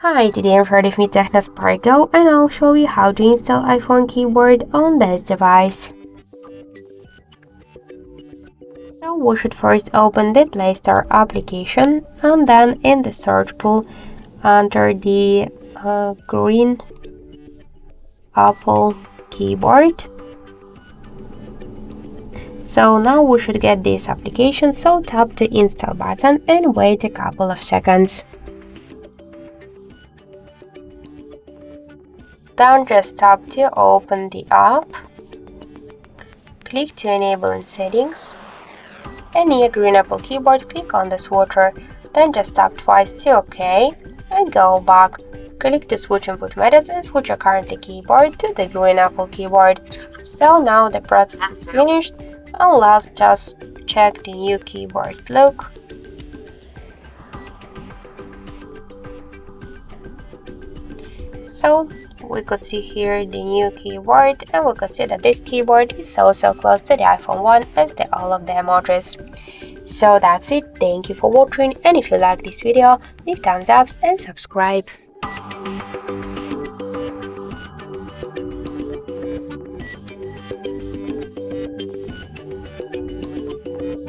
Hi, today in front of me Tecno Spark Go and I'll show you how to install iPhone keyboard on this device. So we should first open the Play Store application and then in the search pool enter the green Apple keyboard. So now we should get this application, so tap the install button and wait a couple of seconds. Then just tap to open the app, click to enable in settings, and near green Apple keyboard click on the switcher, then just tap twice to OK and go back. Click to switch input methods and switch your current keyboard to the green Apple keyboard. So now the process is finished, and let's just check the new keyboard look. So we could see here the new keyboard, and we could see that this keyboard is so close to the iPhone 1 as all of the emojis. So that's it, thank you for watching, and if you like this video, leave thumbs up and subscribe.